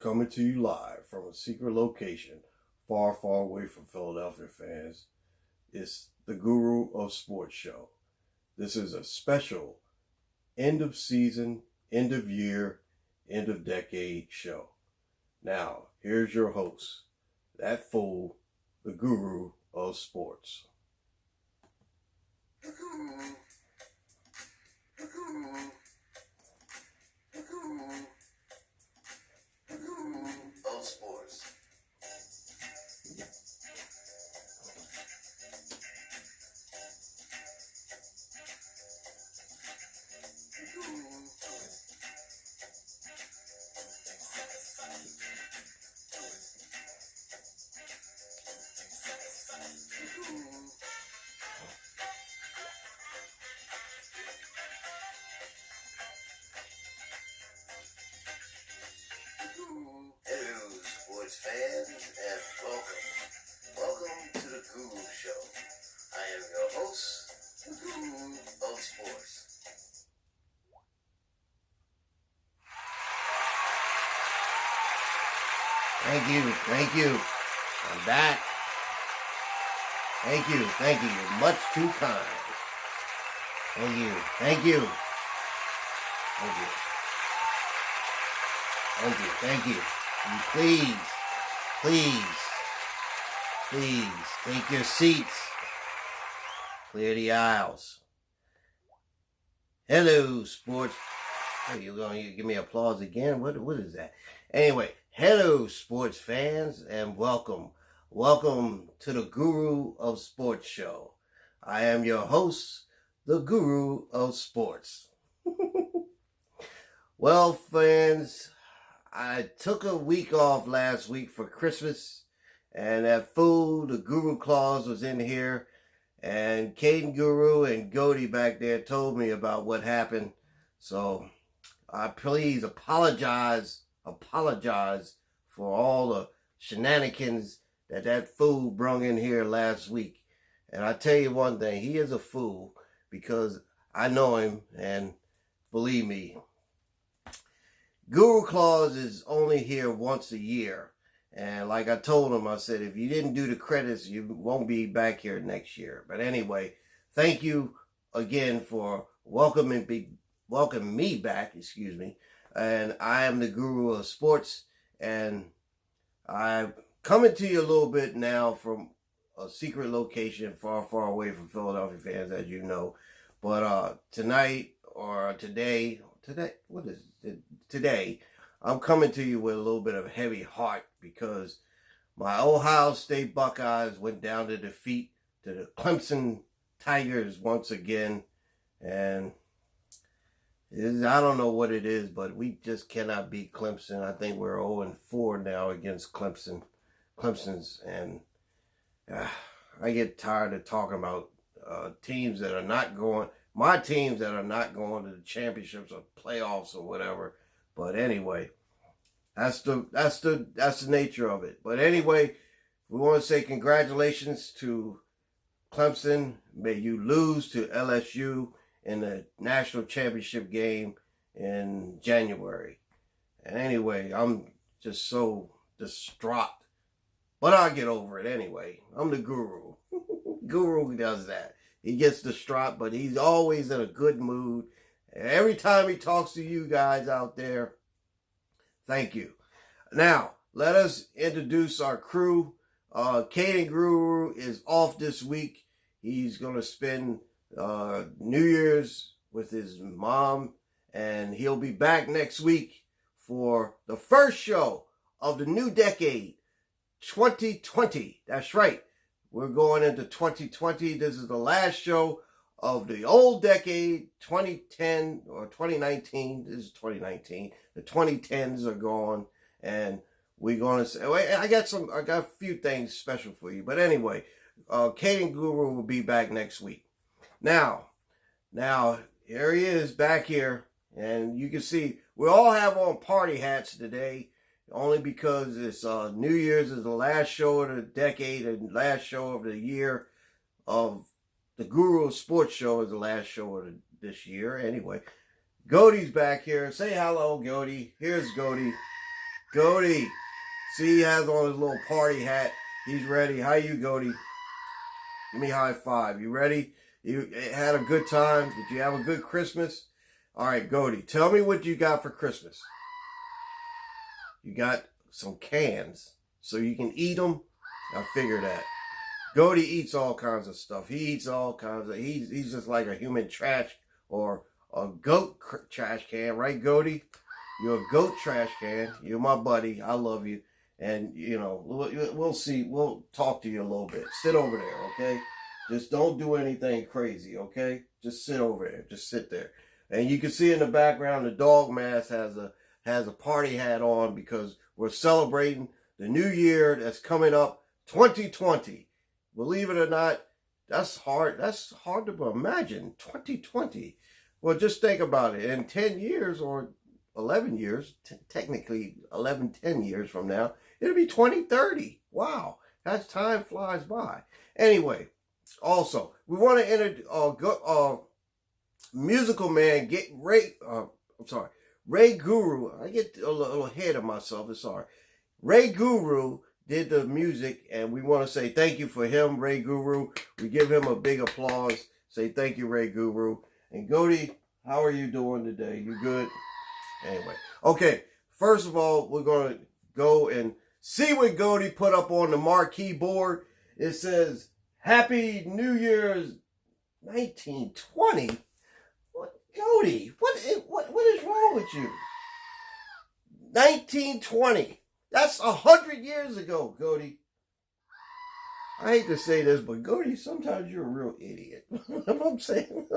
coming to you live from a secret location far, far away from Philadelphia fans. It's the Guru of Sports show. This is a special end of season, end of year, end of decade show. Now, here's your host, that fool, the Guru of Sports. Of sports. Hello, sports fans, and welcome to the Guru Show. I am your host, the Guru of Sports. Thank you. I'm back. Thank you. You're much too kind. Thank you. You please, take your seats. Clear the aisles. Hello, sports. Oh, you're going to give me applause again? What is that? Anyway, hello, sports fans, and welcome. Welcome to the Guru of Sports show. I am your host, the Guru of Sports. Well, fans, I took a week off last week for Christmas, and that fool, the Guru Claus, was in here, and Caden Guru and Dody back there told me about what happened. So I please apologize for all the shenanigans that fool brung in here last week. And I tell you one thing, he is a fool because I know him, and believe me, Guru Claus is only here once a year. And like I told him, I said, if you didn't do the credits, you won't be back here next year. But anyway, thank you again for welcoming me back, And I am the Guru of Sports, and I'm coming to you a little bit now from a secret location far, far away from Philadelphia fans, as you know. But today, I'm coming to you with a little bit of a heavy heart because my Ohio State Buckeyes went down to defeat to the Clemson Tigers once again. And I don't know what it is, but we just cannot beat Clemson. I think we're 0-4 now against Clemson's, and I get tired of talking about teams that are not going. My teams that are not going to the championships or playoffs or whatever. But anyway, that's the nature of it. But anyway, we want to say congratulations to Clemson. May you lose to LSU in the national championship game in January. And anyway, I'm just so distraught. But I'll get over it anyway. I'm the Guru. Guru does that. He gets distraught, but he's always in a good mood. And every time he talks to you guys out there, thank you. Now, let us introduce our crew. Caden Guru is off this week. He's going to spend New Year's with his mom, and he'll be back next week for the first show of the new decade, 2020. That's right. We're going into 2020. This is the last show of the old decade, 2010 or 2019. This is 2019. The 2010s are gone, and we're going to say, I got a few things special for you. But anyway, Caden Guru will be back next week. Now, here he is back here, and you can see we all have on party hats today, only because it's New Year's is the last show of the decade and last show of the year of the Guru Sports Show is the last show of this year. Anyway, Dody's back here. Say hello, Dody. Here's Dody. Dody. See, he has on his little party hat. He's ready. How you, Dody? Give me a high five. You ready? You had a good time? Did you have a good Christmas? All right, Dody, tell me what you got for Christmas. You got some cans so you can eat them. I figure that. Dody eats all kinds of stuff. He eats all kinds of. He's just like a human trash or a goat trash can, right, Dody? You're a goat trash can. You're my buddy. I love you. And, you know, we'll see. We'll talk to you a little bit. Sit over there, okay? Just don't do anything crazy, okay? Just sit over there. Just sit there. And you can see in the background, the dog mask has a party hat on because we're celebrating the new year that's coming up, 2020. Believe it or not, that's hard. That's hard to imagine, 2020. Well, just think about it. In 10 years or 11 years, technically 10 years from now, it'll be 2030. Wow, that time flies by. Anyway, also, we want to enter musical man, Ray Guru. I get a little ahead of myself, I'm sorry. Ray Guru did the music, and we want to say thank you for him, Ray Guru. We give him a big applause. Say thank you, Ray Guru. And Dody, how are you doing today? You good? Anyway, okay. First of all, we're going to go and see what Dody put up on the marquee board. It says, Happy New Year's 1920. What, Dody? What is wrong with you? 1920. That's 100 years ago, Dody. I hate to say this, but Dody, sometimes you're a real idiot. What I'm saying?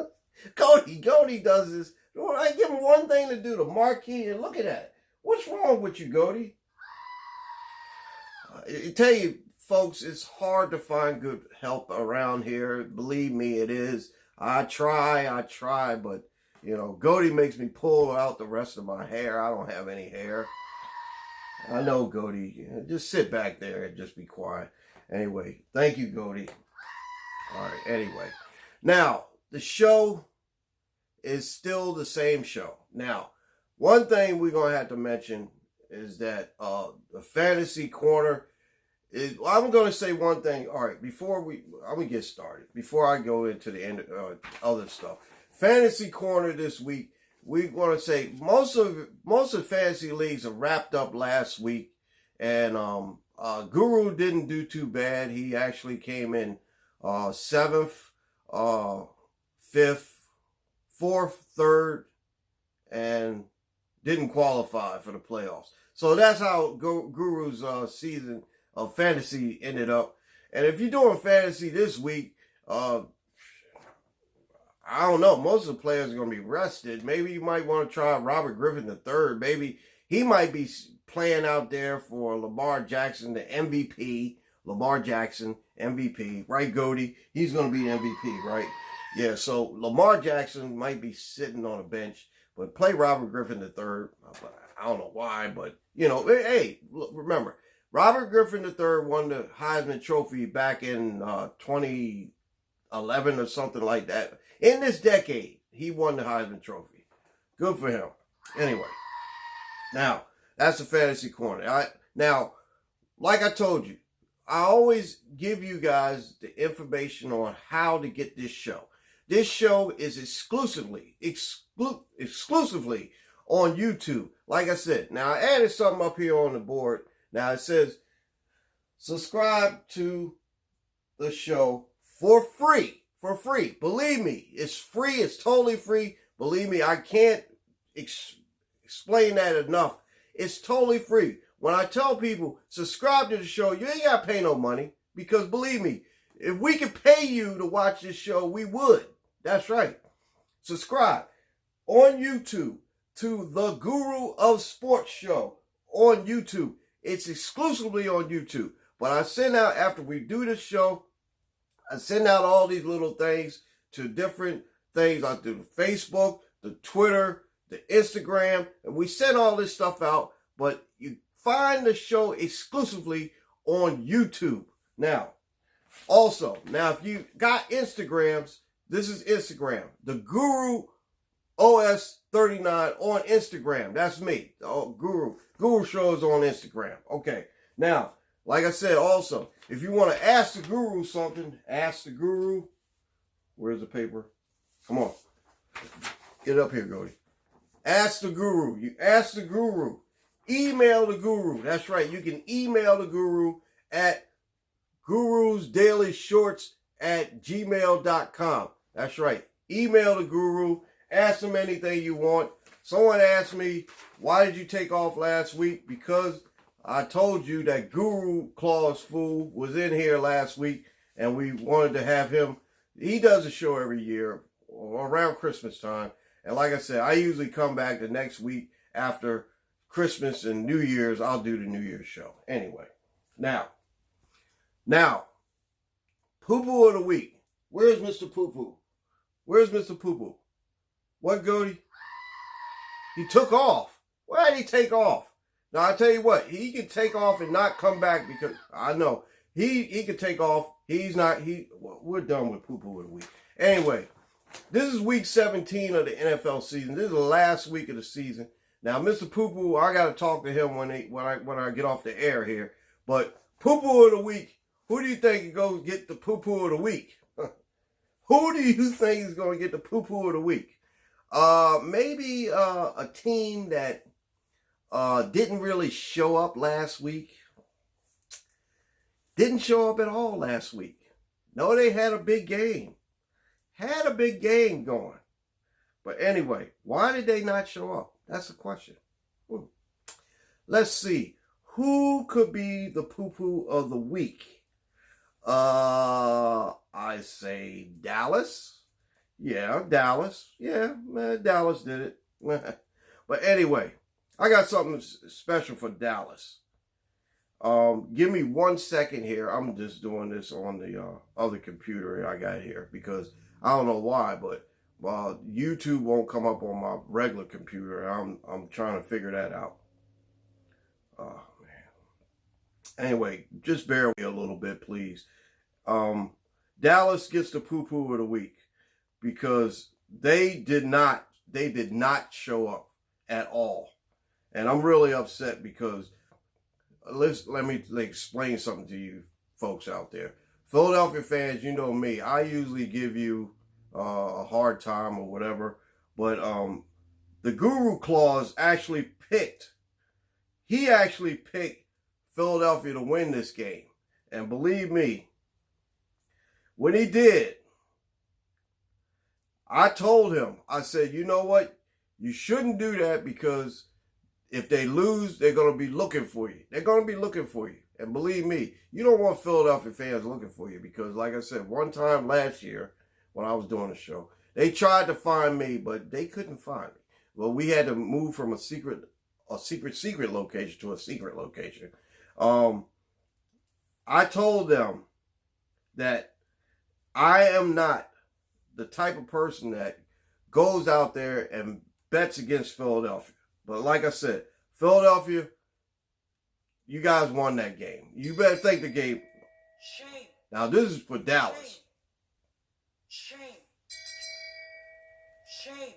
Dody does this. I give him one thing to do, the marquee, and look at that. What's wrong with you, Dody? I tell you, folks, it's hard to find good help around here. Believe me, it is. I try, but, you know, Dody makes me pull out the rest of my hair. I don't have any hair. I know, Dody. Just sit back there and just be quiet. Anyway, thank you, Dody. All right, anyway. Now, the show is still the same show. Now, one thing we're going to have to mention is that the fantasy corner is, I'm going to say one thing. All right, I'm going to get started. Before I go into the end other stuff. Fantasy corner this week, we're going to say most of fantasy leagues are wrapped up last week, and Guru didn't do too bad. He actually came in 7th, 5th, 4th, 3rd, and didn't qualify for the playoffs. So that's how Guru's season of fantasy ended up. And if you're doing fantasy this week, I don't know. Most of the players are going to be rested. Maybe you might want to try Robert Griffin III. Maybe he might be playing out there for Lamar Jackson, the MVP. Lamar Jackson, MVP. Right, Dody? He's going to be MVP, right? Yeah, so Lamar Jackson might be sitting on a bench, but play Robert Griffin III. I don't know why, but, you know, hey, remember, Robert Griffin III won the Heisman Trophy back in 2011 or something like that. In this decade, he won the Heisman Trophy. Good for him. Anyway, now, that's the fantasy corner. Now, like I told you, I always give you guys the information on how to get this show. This show is exclusively on YouTube. Like I said, now I added something up here on the board. Now it says, subscribe to the show for free. For free. Believe me, it's free. It's totally free. Believe me, I can't explain that enough. It's totally free. When I tell people, subscribe to the show, you ain't got to pay no money. Because believe me, if we could pay you to watch this show, we would. That's right. Subscribe on YouTube to the Guru of Sports Show on YouTube. It's exclusively on YouTube. But I send out, after we do this show, I send out all these little things to different things. I do the Facebook, the Twitter, the Instagram, and we send all this stuff out. But you find the show exclusively on YouTube. Now, also, if you got Instagrams, this is Instagram. The Guru OS39 on Instagram. That's me. Oh, Guru Show is on Instagram. Okay. Now, like I said, also, if you want to ask the Guru something, ask the Guru. Where's the paper? Come on. Get up here, Dody. Ask the Guru. You ask the Guru. Email the Guru. That's right. You can email the Guru at gurusdailyshorts@gmail.com. That's right. Email the Guru. Ask him anything you want. Someone asked me, why did you take off last week? Because I told you that Guru Claus Fool was in here last week, and we wanted to have him. He does a show every year around Christmas time. And like I said, I usually come back the next week after Christmas and New Year's. I'll do the New Year's show. Anyway, now, Poo Poo of the week. Where's Mr. Poo Poo? Where's Mr. Poo Poo? What, Dody? He took off. Why did he take off? Now, I tell you what, he can take off and not come back because, I know, he can take off. We're done with Poo Poo of the week. Anyway, this is week 17 of the NFL season. This is the last week of the season. Now, Mr. Poo Poo, I got to talk to him when I get off the air here. But Poo Poo of the week, who do you think can go get the Poo Poo of the week? Who do you think is going to get the Poo Poo of the week? Maybe a team that didn't really show up last week. Didn't show up at all last week. No, they had a big game. Had a big game going. But anyway, why did they not show up? That's the question. Let's see. Who could be the Poo Poo of the week? I say Dallas. Yeah, Dallas. Yeah, man, Dallas did it. But anyway, I got something special for Dallas. Give me 1 second here. I'm just doing this on the other computer I got here because I don't know why, but YouTube won't come up on my regular computer. I'm trying to figure that out. Oh man. Anyway, just bear with me a little bit, please. Dallas gets the Poo Poo of the week because they did not show up at all, and I'm really upset because let me explain something to you folks out there. Philadelphia fans, you know me. I usually give you a hard time or whatever, but the Guru Claus actually picked Philadelphia to win this game. And believe me, when he did, I told him, I said, you know what? You shouldn't do that because if they lose, they're going to be looking for you. They're going to be looking for you. And believe me, you don't want Philadelphia fans looking for you because, like I said, one time last year when I was doing the show, they tried to find me, but they couldn't find me. Well, we had to move from a secret location to a secret location. I told them that I am not the type of person that goes out there and bets against Philadelphia. But like I said, Philadelphia, you guys won that game. You better take the game. Shame. Now, this is for Dallas. Shame. Shame.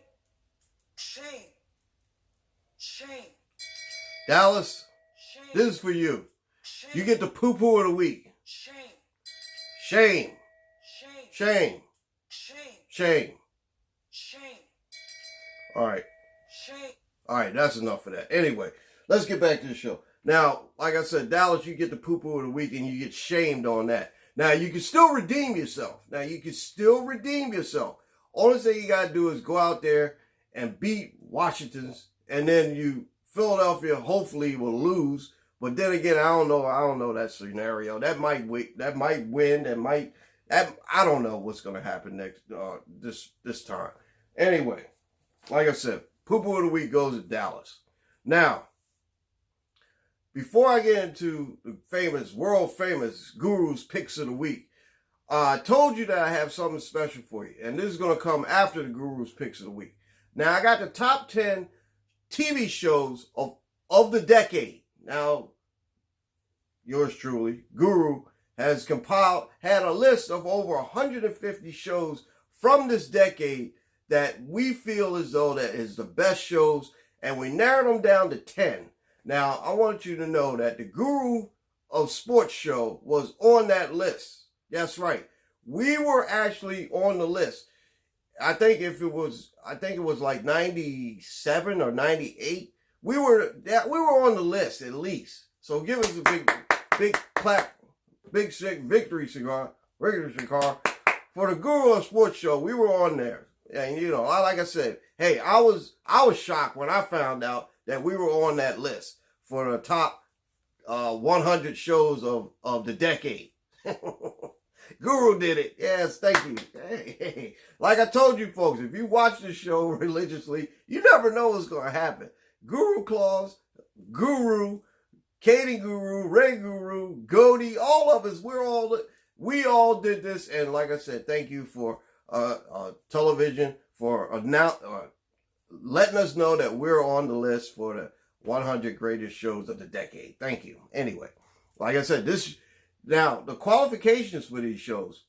Shame. Shame. Dallas, Shame. this is for you. Shame. You get the Poo Poo of the week. Shame. Shame. Shame. Shame. Shame. Shame. Shame. All right. Shame. All right, that's enough of that. Anyway, let's get back to the show. Now, like I said, Dallas, you get the Poo Poo of the week and you get shamed on that. Now, you can still redeem yourself. Only thing you got to do is go out there and beat Washington's, and then Philadelphia hopefully will lose. But then again, I don't know that scenario. That might win. I don't know what's going to happen next this time. Anyway, like I said, Poo Poo of the week goes to Dallas. Now, before I get into the world famous Guru's Pics of the week, I told you that I have something special for you. And this is going to come after the Guru's Pics of the week. Now, I got the top 10 TV shows of the decade. Now, yours truly, Guru, has had a list of over 150 shows from this decade that we feel as though that is the best shows, and we narrowed them down to 10. Now, I want you to know that the Guru of Sports Show was on that list. That's right. We were actually on the list. I think it was like 97 or 98. We were on the list at least. So give us a big clap, big victory cigar for the Guru of Sports Show. We were on there. And you know, like I said, hey, I was shocked when I found out that we were on that list for the top 100 shows of the decade. Guru did it. Yes, thank you. Hey. Like I told you folks, if you watch the show religiously, you never know what's going to happen. Guru Claus, Guru, Katie Guru, Ray Guru, Dody, all of us, we all did this. And like I said, thank you for television for letting us know that we're on the list for the 100 greatest shows of the decade. Thank you. Anyway, like I said, now the qualifications for these shows,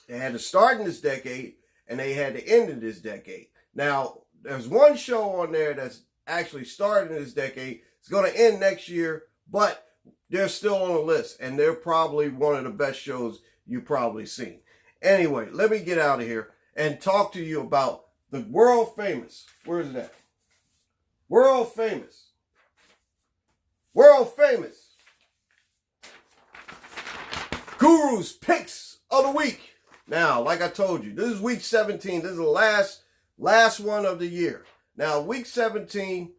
they had to start in this decade and they had to end in this decade. Now, there's one show on there that's actually started in this decade. It's going to end next year, but they're still on the list, and they're probably one of the best shows you've probably seen. Anyway, let me get out of here and talk to you about the world famous. Where is that? World famous Guru's Pics of the Week. Now, like I told you, this is week 17. This is the last one of the year. Now, week 17,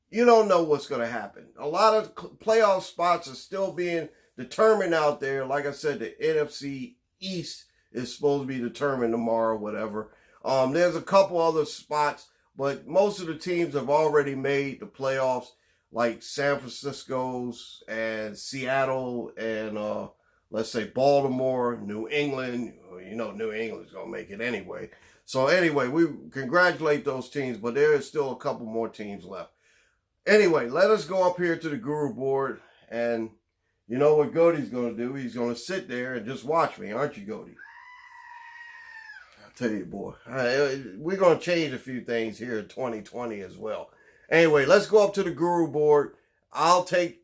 you don't know what's going to happen. A lot of playoff spots are still being determined out there. Like I said, the NFC East is supposed to be determined tomorrow, whatever. There's a couple other spots, but most of the teams have already made the playoffs, like San Francisco's and Seattle and let's say Baltimore, New England. You know, New England's going to make it anyway. So anyway, we congratulate those teams, but there is still a couple more teams left. Anyway, let us go up here to the Guru board, and you know what Dody's going to do? He's going to sit there and just watch me, aren't you, Dody? I'll tell you, boy, we're going to change a few things here in 2020 as well. Anyway, let's go up to the Guru board. I'll take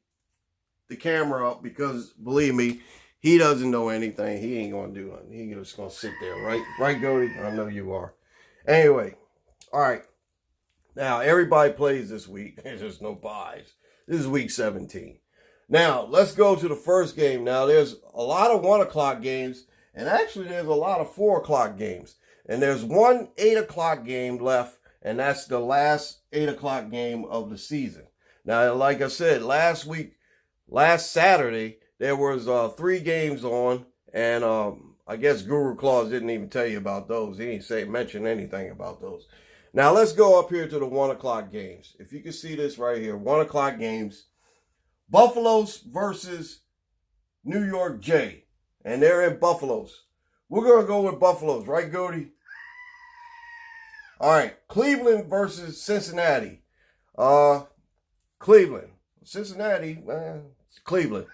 the camera up because, believe me, he doesn't know anything. He ain't going to do nothing. He's just going to sit there, right? Right, Dody? I know you are. Anyway, all right. Now, everybody plays this week. There's just no buys. This is week 17. Now, let's go to the first game. Now, there's a lot of 1 o'clock games, and actually there's a lot of 4 o'clock games. And there's one 8 o'clock game left, and that's the last 8 o'clock game of the season. Now, like I said, last Saturday, there was 3 games on, and I guess Guru Claus didn't even tell you about those. He didn't mention anything about those. Now, let's go up here to the 1 o'clock games. If you can see this right here, 1 o'clock games. Buffaloes versus New York J. And they're in Buffaloes. We're going to go with Buffaloes, right, Dody? All right, Cleveland versus Cincinnati. Cleveland. Cincinnati, it's Cleveland.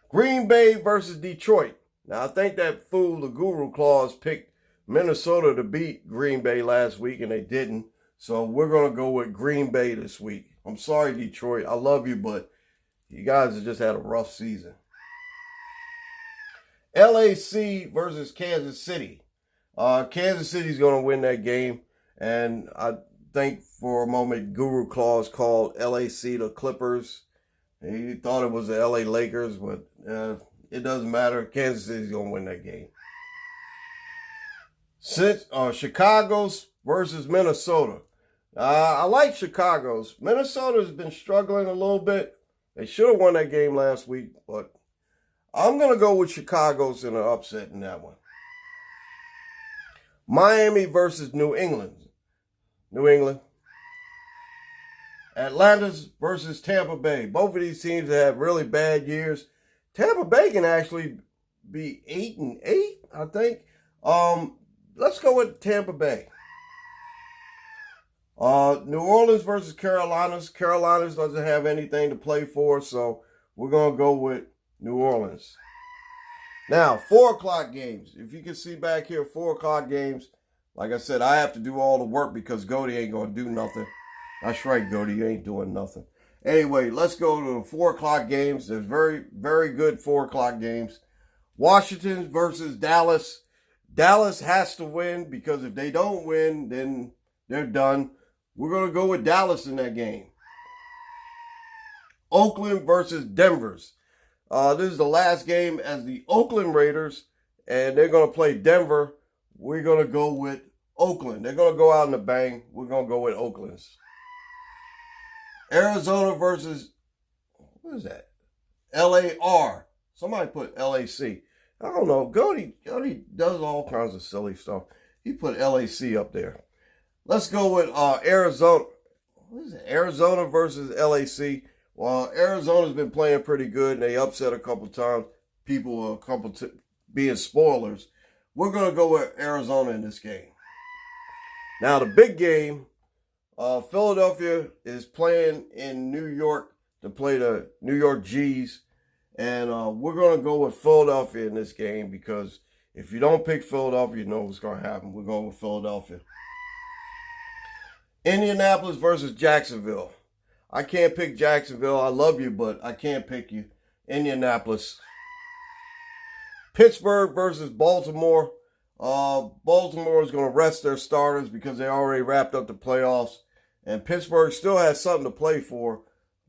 Green Bay versus Detroit. Now, I think that fool, the Guru Claus, picked Minnesota to beat Green Bay last week, and they didn't. So we're going to go with Green Bay this week. I'm sorry, Detroit. I love you, but you guys have just had a rough season. LAC versus Kansas City. Kansas City's going to win that game. And I think for a moment, Guru Claus called LAC the Clippers. He thought it was the LA Lakers, but it doesn't matter. Kansas City's going to win that game. Chicago's versus Minnesota. I like Chicago's. Minnesota's been struggling a little bit. They should have won that game last week, but I'm going to go with Chicago's in an upset in that one. Miami versus New England. New England. Atlanta's versus Tampa Bay. Both of these teams have really bad years. Tampa Bay can actually be 8-8, I think. Let's go with Tampa Bay. New Orleans versus Carolinas. Carolinas doesn't have anything to play for, so we're going to go with New Orleans. Now, 4 o'clock games. If you can see back here, 4 o'clock games. Like I said, I have to do all the work because Dody ain't going to do nothing. That's right, Dody, you ain't doing nothing. Anyway, let's go to the 4 o'clock games. There's very, very good 4 o'clock games. Washington versus Dallas. Dallas has to win because if they don't win, then they're done. We're going to go with Dallas in that game. Oakland versus Denver's. This is the last game as the Oakland Raiders, and they're going to play Denver. We're going to go with Oakland. They're going to go out in a bang. We're going to go with Oakland's. Arizona versus, what is that? LAR. Somebody put LAC. I don't know. Dody does all kinds of silly stuff. He put LAC up there. Let's go with Arizona. What is it? Arizona versus LAC. Well, Arizona's been playing pretty good, and they upset a couple times. People being spoilers. We're going to go with Arizona in this game. Now, the big game, Philadelphia is playing in New York to play the New York G's. And we're going to go with Philadelphia in this game because if you don't pick Philadelphia, you know what's going to happen. We're going with Philadelphia. Indianapolis versus Jacksonville. I can't pick Jacksonville. I love you, but I can't pick you. Indianapolis. Pittsburgh versus Baltimore. Baltimore is going to rest their starters because they already wrapped up the playoffs. And Pittsburgh still has something to play for,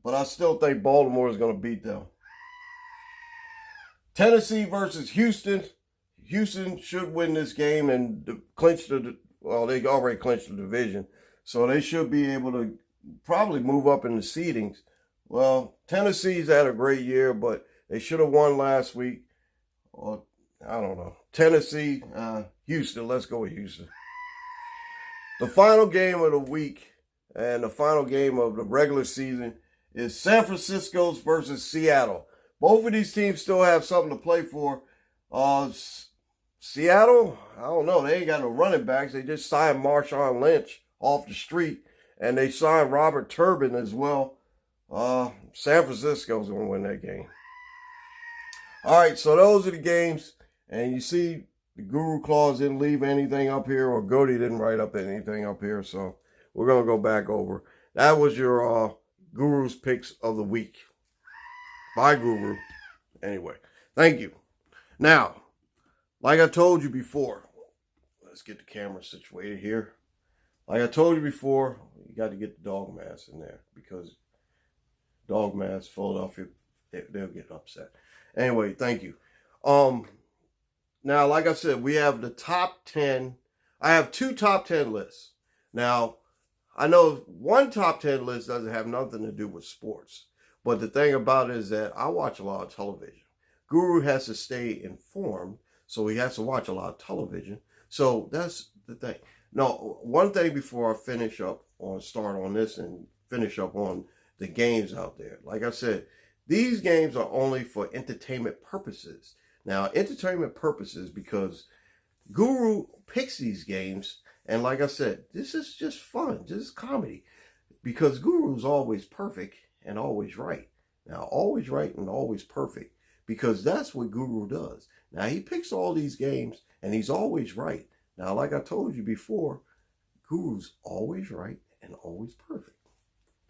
but I still think Baltimore is going to beat them. Tennessee versus Houston. Houston should win this game and clinch they already clinched the division. So they should be able to probably move up in the seedings. Well, Tennessee's had a great year, but they should have won last week. Or, I don't know. Tennessee, Houston. Let's go with Houston. The final game of the week and the final game of the regular season is San Francisco's versus Seattle. Both of these teams still have something to play for. Seattle, I don't know. They ain't got no running backs. They just signed Marshawn Lynch off the street. And they signed Robert Turbin as well. San Francisco's going to win that game. All right, so those are the games. And you see the Guru Clause didn't leave anything up here, or Dody didn't write up anything up here. So we're going to go back over. That was your Guru's Picks of the week. Bye, Guru. Anyway, thank you. Now, like I told you before, let's get the camera situated here. Like I told you before, you got to get the dog mask in there because dog mask, Philadelphia, they'll get upset. Anyway, thank you. Now, like I said, we have the top 10. I have 2 top 10 lists. Now, I know one top 10 list doesn't have nothing to do with sports. But the thing about it is that I watch a lot of television. Guru has to stay informed, so he has to watch a lot of television. So that's the thing. Now, one thing before I start on this and finish up on the games out there. Like I said, these games are only for entertainment purposes. Now, entertainment purposes because Guru picks these games, and like I said, this is just fun. This is comedy because Guru's always perfect and always right. Now, always right and always perfect because that's what Guru does. Now, he picks all these games and he's always right. Now, like I told you before, Guru's always right and always perfect.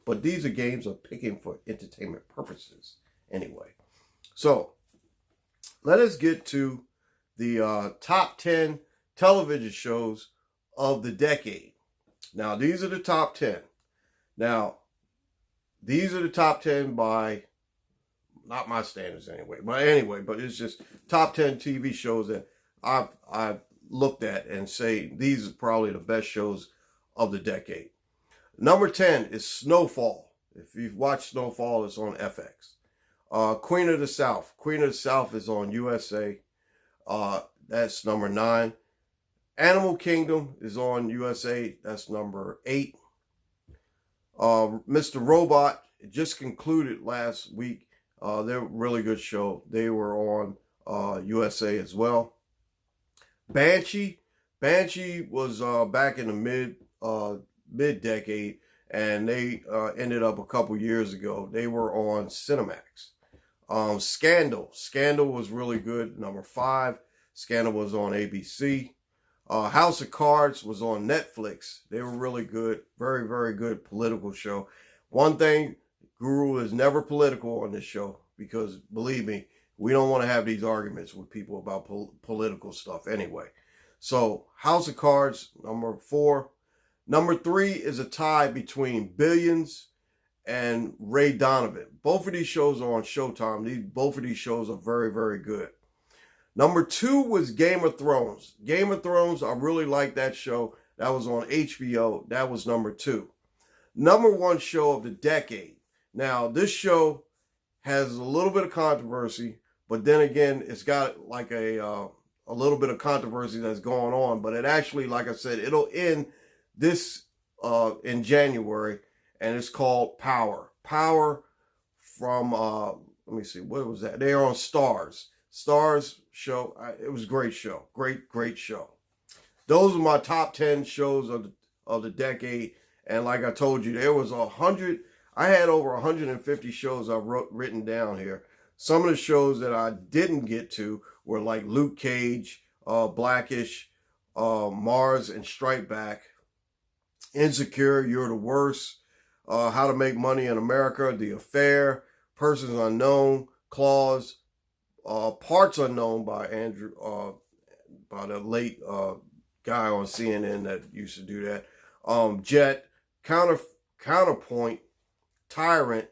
But these are games of picking for entertainment purposes anyway. So, let us get to the top 10 television shows of the decade. Now, these are the top 10. Now, these are the top 10 by, not my standards anyway, but it's just top 10 TV shows that I've looked at and say these are probably the best shows of the decade. Number 10 is Snowfall. If you've watched Snowfall, it's on FX. Queen of the South. Queen of the South is on USA. That's number 9. Animal Kingdom is on USA. That's number 8. Mr. Robot, it just concluded last week. They're a really good show. They were on USA as well. Banshee was back in the mid-decade, and they ended up a couple years ago. They were on Cinemax. Scandal was really good. Number 5. Scandal was on ABC. House of Cards was on Netflix. They were really good. Very, very good political show. One thing, Guru is never political on this show because, believe me, we don't want to have these arguments with people about political stuff anyway. So, House of Cards, number 4. Number 3 is a tie between Billions and Ray Donovan. Both of these shows are on Showtime. Both of these shows are very, very good. Number 2 was Game of Thrones. Game of Thrones, I really like that show. That was on HBO. That was number 2. Number 1 show of the decade. Now, this show has a little bit of controversy, but then again, it's got like a little bit of controversy that's going on. But it actually, like I said, it'll end this in January, and it's called Power. Power from, let me see, what was that? They are on Starz. Starz show. It was a great show. Great show. Those are my top 10 shows of the decade. And like I told you, there was I had over 150 shows I've written down here. Some of the shows that I didn't get to were like Luke Cage, Blackish, Mars and Strike Back, Insecure, You're the Worst, How to Make Money in America, The Affair, Persons Unknown, Claws, Parts Unknown by Andrew, by the late guy on CNN that used to do that. Jet, Counterpoint, Tyrant,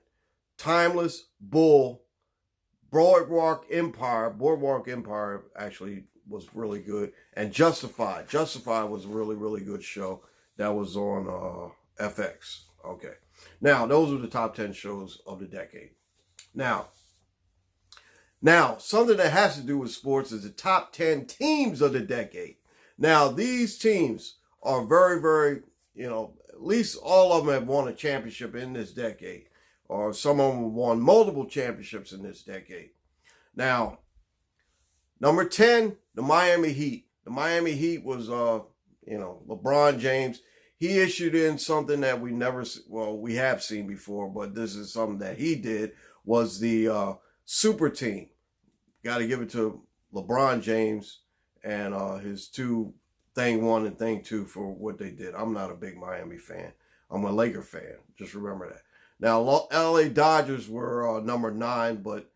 Timeless, Bull, Boardwalk Empire. Boardwalk Empire actually was really good. And Justified. Justified was a really, really good show. That was on FX. Okay. Now, those are the top 10 shows of the decade. Now, something that has to do with sports is the top 10 teams of the decade. Now, these teams are very, very, at least all of them have won a championship in this decade. Or some of them won multiple championships in this decade. Now, number 10, the Miami Heat. The Miami Heat was, LeBron James. He issued in something that we have seen before, but this is something that he did, was the super team. Got to give it to LeBron James and his Thing 1 and Thing 2 for what they did. I'm not a big Miami fan. I'm a Laker fan. Just remember that. Now, LA Dodgers were number 9, but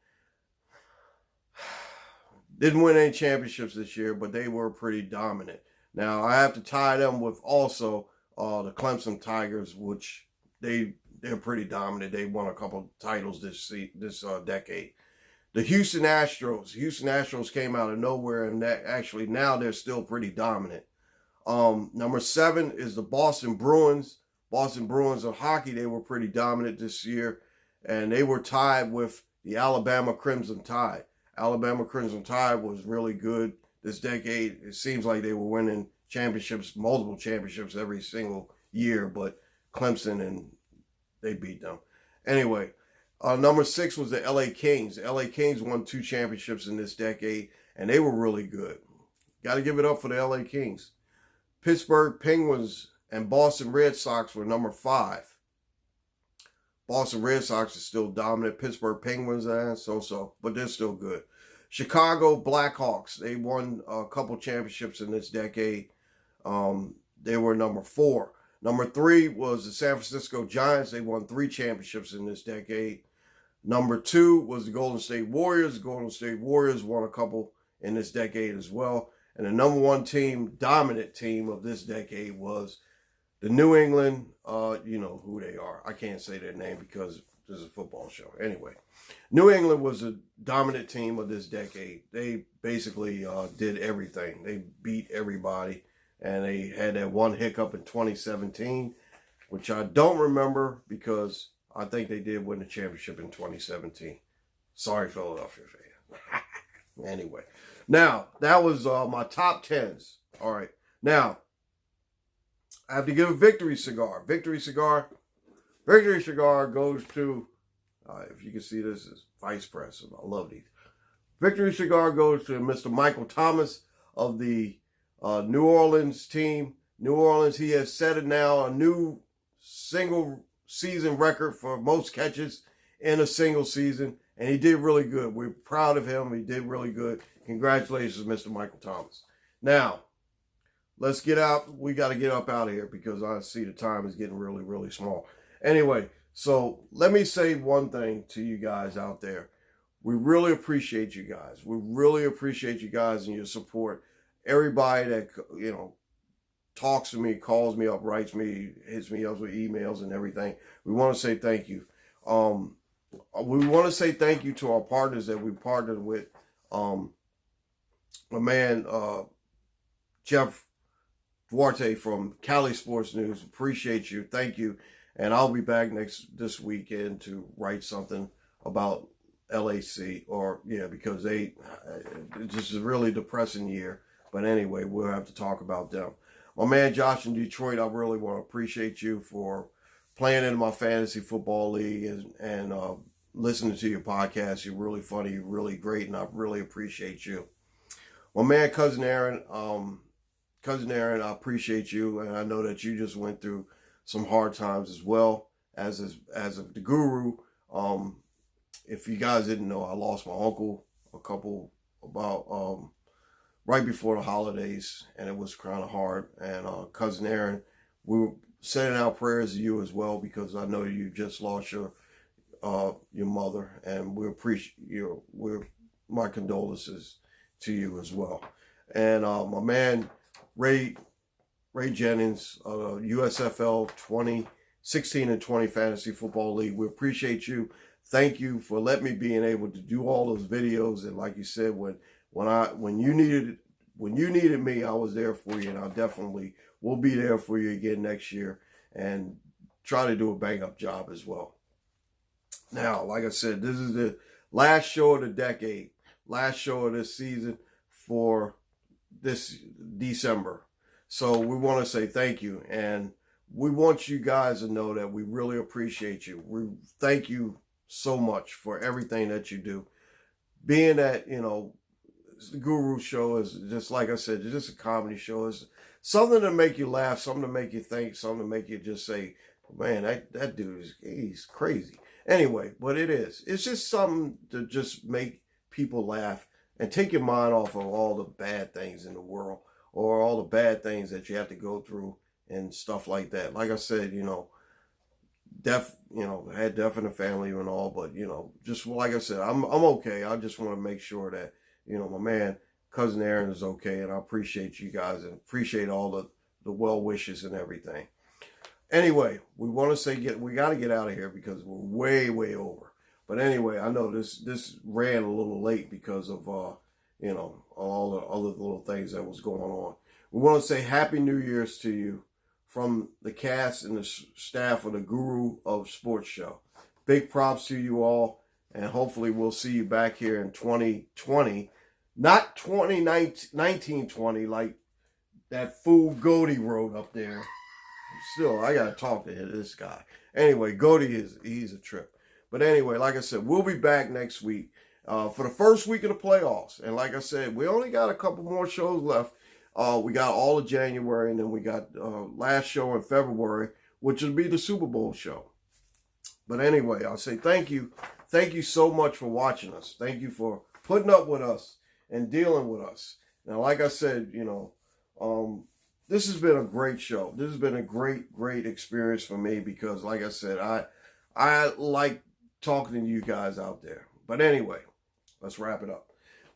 didn't win any championships this year, but they were pretty dominant. Now, I have to tie them with also the Clemson Tigers, which they're pretty dominant. They won a couple titles this decade. The Houston Astros came out of nowhere, and that actually now they're still pretty dominant. Number 7 is the Boston Bruins. Boston Bruins of hockey, they were pretty dominant this year, and they were tied with the Alabama Crimson Tide. Alabama Crimson Tide was really good this decade. It seems like they were winning championships, multiple championships every single year, but Clemson, and they beat them. Anyway, number 6 was the LA Kings. The LA Kings won 2 championships in this decade, and they were really good. Got to give it up for the LA Kings. Pittsburgh Penguins and Boston Red Sox were number 5. Boston Red Sox is still dominant. Pittsburgh Penguins, so, but they're still good. Chicago Blackhawks, they won a couple championships in this decade. They were number 4. Number 3 was the San Francisco Giants. They won 3 championships in this decade. Number 2 was the Golden State Warriors. The Golden State Warriors won a couple in this decade as well. And the number 1 team, dominant team of this decade was the New England, you know who they are. I can't say their name because this is a football show. Anyway, New England was a dominant team of this decade. They basically did everything. They beat everybody. And they had that one hiccup in 2017, which I don't remember because I think they did win the championship in 2017. Sorry, Philadelphia fan. Anyway, now, that was my top 10s. All right. Now, I have to give a Victory Cigar. Victory Cigar goes to, if you can see this, is Vice President. I love these. Victory Cigar goes to Mr. Michael Thomas of the New Orleans team. New Orleans, he has set it now a new single season record for most catches in a single season. And he did really good. We're proud of him. He did really good. Congratulations, Mr. Michael Thomas. Now, let's get out. We got to get up out of here because I see the time is getting really, really small. Anyway, so let me say one thing to you guys out there. We really appreciate you guys. We really appreciate you guys and your support. Everybody that, talks to me, calls me up, writes me, hits me up with emails and everything. We want to say thank you. We want to say thank you to our partners that we partnered with. My man, Jeff Duarte from Cali Sports News. Appreciate you. Thank you. And I'll be back this weekend to write something about LAC because it's just a really depressing year. But anyway, we'll have to talk about them. My man Josh in Detroit, I really want to appreciate you for playing in my fantasy football league and listening to your podcast. You're really funny, you're really great, and I really appreciate you. My man Cousin Aaron, I appreciate you, and I know that you just went through some hard times as well as of the Guru. If you guys didn't know, I lost my uncle right before the holidays, and it was kind of hard. And Cousin Aaron, we were sending out prayers to you as well because I know you just lost your mother, and we appreciate you. My condolences to you as well. And my man Ray Jennings, USFL 2016 and 20 Fantasy Football League. We appreciate you. Thank you for letting me being able to do all those videos. And like you said, when you needed me, I was there for you, and I definitely will be there for you again next year and try to do a bang-up job as well. Now, like I said, this is the last show of the decade, last show of this season for this December. So we want to say thank you, and we want you guys to know that we really appreciate you. We thank you so much for everything that you do. Being that, the Guru Show is just, like I said, it's just a comedy show. It's something to make you laugh, something to make you think, something to make you just say, man, that dude he's crazy. Anyway, but it is. It's just something to just make people laugh and take your mind off of all the bad things in the world or all the bad things that you have to go through and stuff like that. Like I said, I had death in the family and all, but, just like I said, I'm okay. I just want to make sure that, my man, Cousin Aaron is okay, and I appreciate you guys and appreciate all the well wishes and everything. Anyway, we want to say we got to get out of here because we're way, way over. But anyway, I know this ran a little late because of, all the other little things that was going on. We want to say Happy New Year's to you from the cast and the staff of the Guru of Sports Show. Big props to you all, and hopefully we'll see you back here in 2020. Not 2019-20 like that fool Dody wrote up there. Still, I got to talk to this guy. Anyway, Dody he's a trip. But anyway, like I said, we'll be back next week for the first week of the playoffs. And like I said, we only got a couple more shows left. We got all of January, and then we got last show in February, which will be the Super Bowl show. But anyway, I'll say thank you. Thank you so much for watching us. Thank you for putting up with us and dealing with us. Now, like I said, this has been a great show. This has been a great, great experience for me because, like I said, I like talking to you guys out there. But anyway, let's wrap it up.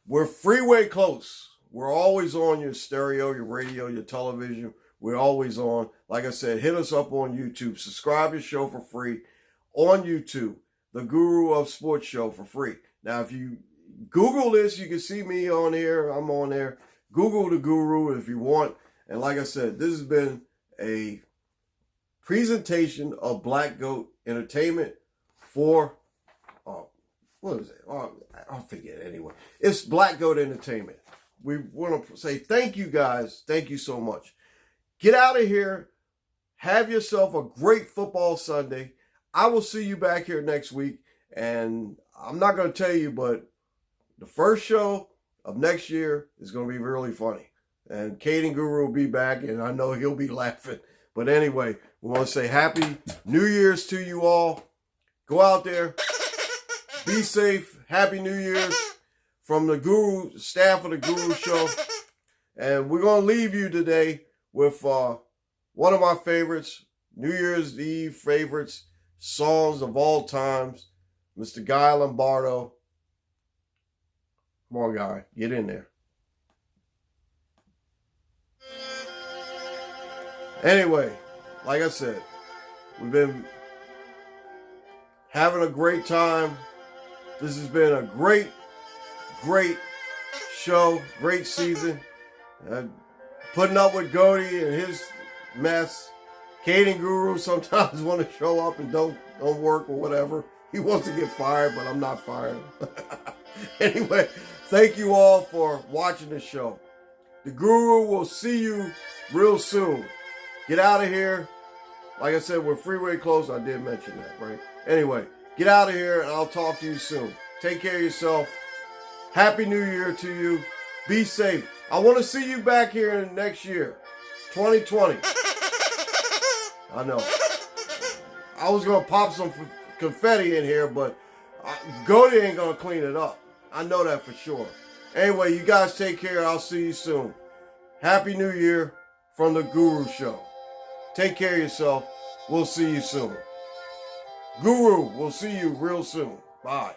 We're freeway close. We're always on your stereo, your radio, your television. We're always on. Like I said, hit us up on YouTube. Subscribe to the show for free on YouTube. The Guru of Sports Show for free. Now, if you Google this, you can see me on here. I'm on there. Google the Guru if you want. And like I said, this has been a presentation of Black Goat Entertainment for, what is it? I'll forget anyway. It's Black Goat Entertainment. We want to say thank you guys. Thank you so much. Get out of here. Have yourself a great football Sunday. I will see you back here next week. And I'm not going to tell you, but the first show of next year is going to be really funny. And Caden Guru will be back, and I know he'll be laughing. But anyway, we want to say Happy New Year's to you all. Go out there. Be safe. Happy New Year's from the Guru, staff of the Guru Show. And we're going to leave you today with one of my favorites, New Year's Eve favorites, songs of all times, Mr. Guy Lombardo. Come on, Guy, get in there. Anyway, like I said, we've been having a great time. This has been a great show, great season. Putting up with Dody and his mess. Caden Guru sometimes want to show up and don't work or whatever. He wants to get fired, but I'm not firing him. Anyway, thank you all for watching the show. The Guru will see you real soon. Get out of here. Like I said, we're freeway closed. I did mention that, right? Anyway, get out of here and I'll talk to you soon. Take care of yourself. Happy New Year to you. Be safe. I want to see you back here next year, 2020. I know. I was going to pop some confetti in here, but Dody ain't going to clean it up. I know that for sure. Anyway, you guys take care. I'll see you soon. Happy New Year from the Guru Show. Take care of yourself. We'll see you soon. Guru, we'll see you real soon. Bye.